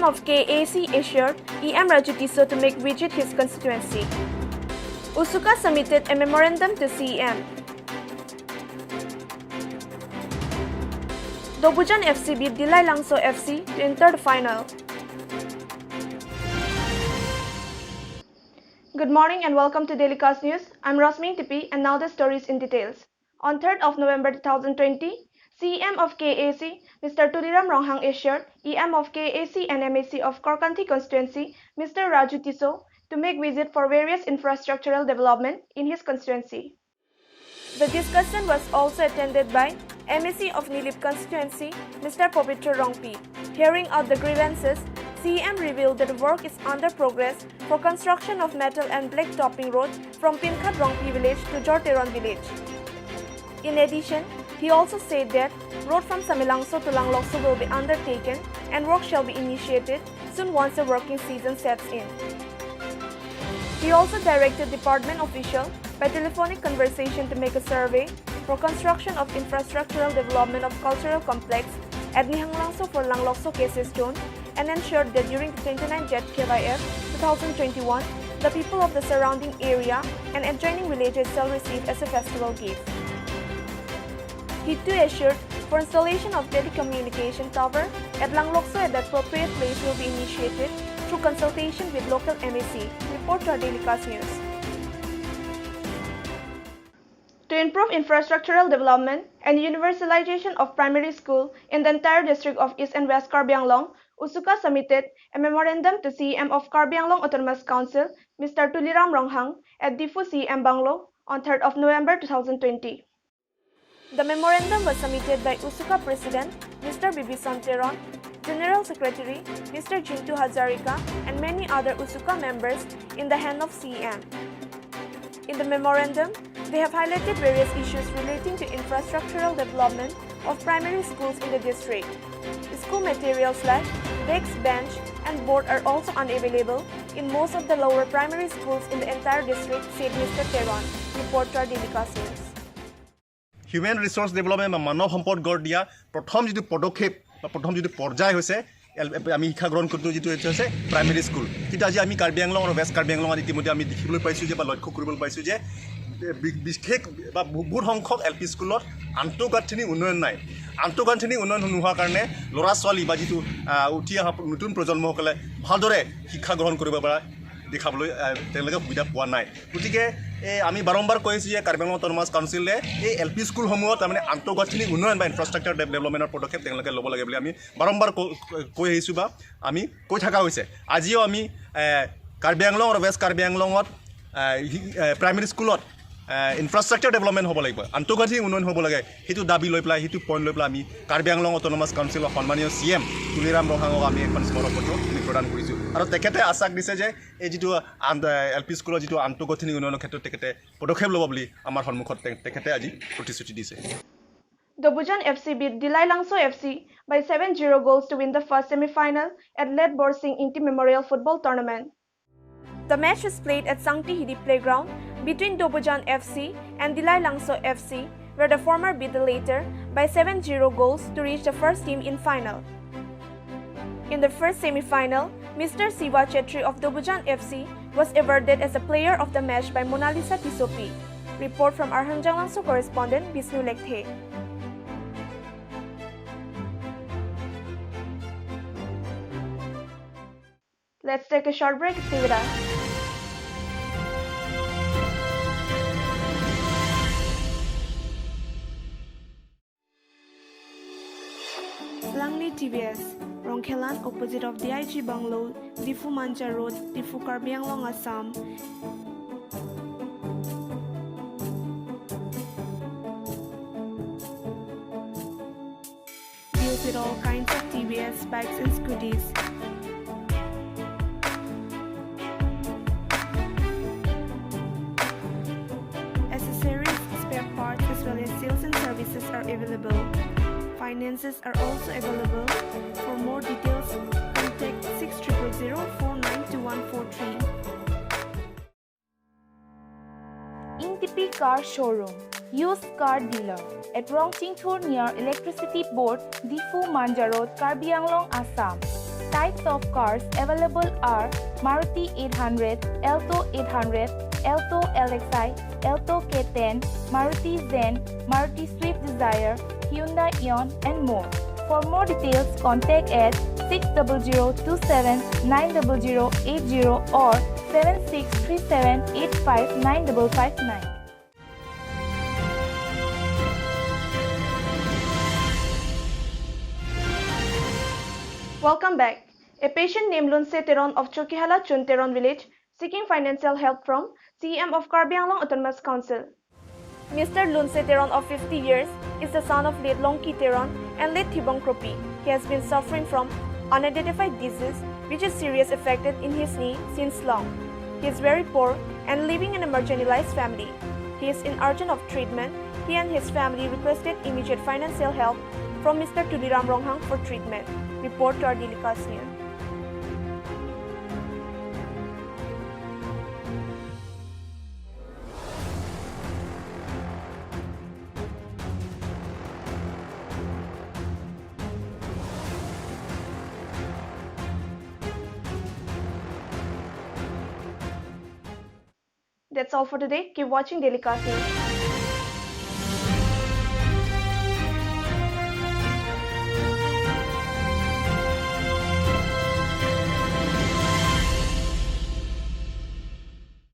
of KAC assured EM Raju Tiso to make rigid his constituency. Usuka submitted a memorandum to CEM. Dobujan FC beat Dilay Langso FC to enter the final. Good morning and welcome to Daily Cast News. I'm Rosmin Tipi and now the stories in details. On 3rd of November 2020, CEM of KAC, Mr. Tuliram Ronghang assured EM of KAC and MAC of Korkanthi constituency, Mr. Raju Tiso, to make visit for various infrastructural development in his constituency. The discussion was also attended by MAC of Nilip constituency, Mr. Povitra Rongpi. Hearing out the grievances, CEM revealed that the work is under progress for construction of metal and black topping road from Pinkhat Rongpi village to Jorteron village. In addition, he also said that road from Samilangso to Langlokso will be undertaken and work shall be initiated soon once the working season sets in. He also directed department officials by telephonic conversation to make a survey for construction of infrastructural development of cultural complex at Nihanglangso for Langlokso cases zone and ensured that during the 29th Jet KYF 2021, the people of the surrounding area and adjoining villages shall receive as a festival gift. He too assured for installation of telecommunication tower at Langlokso at the appropriate place will be initiated through consultation with local MAC. Report to our Daily Cast News. To improve infrastructural development and universalization of primary school in the entire district of East and West Karbi Anglong, Usuka submitted a memorandum to CEM of Karbi Anglong Autonomous Council, Mr. Tuliram Ronghang, at Difu CEM Banglo on 3rd of November 2020. The memorandum was submitted by Usuka President, Mr. Bibisan Teron, General Secretary, Mr. Jintu Hazarika, and many other Usuka members in the hand of CEM. In the memorandum, they have highlighted various issues relating to infrastructural development of primary schools in the district. The school materials like desk, bench, and board are also unavailable in most of the lower primary schools in the entire district, said Mr. Teron. Report to our Daily Cast News. Human Resource Development বা মানৱ সম্পদ গঢ় দিয়া প্ৰথম যিটো পদক্ষেপ বা প্ৰথম যিটো পৰ্যায় হৈছে আমি শিক্ষা গ্ৰহণ কৰোঁ যিটো হৈছে প্ৰাইমেৰী স্কুল কিন্তু আজি আমি কাৰ্বি আংলং আৰু ৱেষ্ট কাৰ্বি আংলং ইতিমধ্যে আমি দেখিবলৈ পাইছোঁ যে বা লক্ষ্য কৰিবলৈ পাইছোঁ যে বিশেষ বা বহুত সংখ্যক এলপি স্কুলত আন্তঃগাঁথনি উন্নয়ন নাই আন্তঃগাঁথনি উন্নয়ন নোহোৱাৰ কাৰণে ল'ৰা ছোৱালী বা যিটো উঠি অহা নতুন প্ৰজন্মসকলে ভালদৰে শিক্ষা গ্ৰহণ কৰিব পৰা দেখাবলৈ তেওঁলোকে সুবিধা পোৱা নাই গতিকে আমি বাৰম্বাৰ কৈছোঁ যে কাৰ্বি আংলং অটোনমাছ কাউন্সিলে এই এলপি স্কুলসমূহত তাৰমানে আন্তঃগাঁথনি উন্নয়ন বা ইনফ্ৰাষ্ট্ৰাকচাৰ ডেভেলপমেণ্টৰ পদক্ষেপ তেওঁলোকে ল'ব লাগে বুলি আমি বাৰম্বাৰ কৈ আহিছোঁ বা আমি কৈ থকা হৈছে আজিও আমি কাৰ্বি আংলং আৰু ৱেষ্ট কাৰ্বি আংলঙত প্ৰাইমেৰী স্কুলত ইনফ্ৰাষ্ট্ৰাকচাৰ ডেভেলপমেণ্ট হ'ব লাগিব আন্তঃগাঁথনি উন্নয়ন হ'ব লাগে সেইটো দাবী লৈ পেলাই সেইটো পইণ্ট লৈ পেলাই আমি কাৰ্বি আংলং অটোনমাছ কাউন্সিলৰ সন্মানীয় CM তুলিৰাম ৰহাঙক আমি এখন স্মৰণপত্ৰ প্ৰদান কৰিছোঁ আৰু তেখেতে আশ্বাস দিছে যে এই যিটো এলপি স্কুলৰ যিটো আন্তঃগাঁথনি উন্নয়নৰ ক্ষেত্ৰত তেখেতে পদক্ষেপ ল'ব বুলি আমাৰ সন্মুখত তেখেতে আজি প্ৰতিশ্ৰুতি দিছে Dobujan FC beat Dilay Langso FC by 7-0 goals to win the first semi-final at Let Borsing Inti Memorial Football Tournament. The match was played at Sangti Hidi Playground between Dobujan FC and Dilay Langso FC, where the former beat the latter by 7-0 goals to reach the first team in final. In the first semi-final, Mr. Siva Chetri of Dobujan FC was awarded as the player of the match by Monalisa Tisopi. Report from our Hangjang Langso correspondent Bisnu Lekthe. Let's take a short break. Stay with us. Langli TBS, Rongkhelan opposite of DIG Banglo, Difu Manja Road, Difu Karbi Anglong, Assam. Deals with all kinds of TBS bikes and scooters. Accessories, spare parts as well as sales and services are available. Finances are also available. For more details, contact 6000492143. Intipi Car Showroom, used car dealer at Rongchingthur near Electricity Board, Difu Manja Road, Karbi Anglong, Assam. Types of cars available are Maruti 800, Alto 800, Alto LXi, Alto K10, Maruti Zen, Maruti Swift Desire, Hyundai Eon, and more. For more details, contact at 600279080 or 7637859559. Welcome back. A patient named Lunse Teron of Chokihala Chunteron village seeking financial help from CEM of Karbi Anglong Autonomous Council. Mr. Lunse Teron of 50 years is the son of late Longki Teron and late Thibong Kropi. He has been suffering from unidentified disease which is seriously affected in his knee since long. He is very poor and living in a marginalized family. He is in urgent of treatment. He and his family requested immediate financial help from Mr. Tuliram Ronghang for treatment. Report to our Daily Cast News. That's all for today. Keep watching Daily Cast News.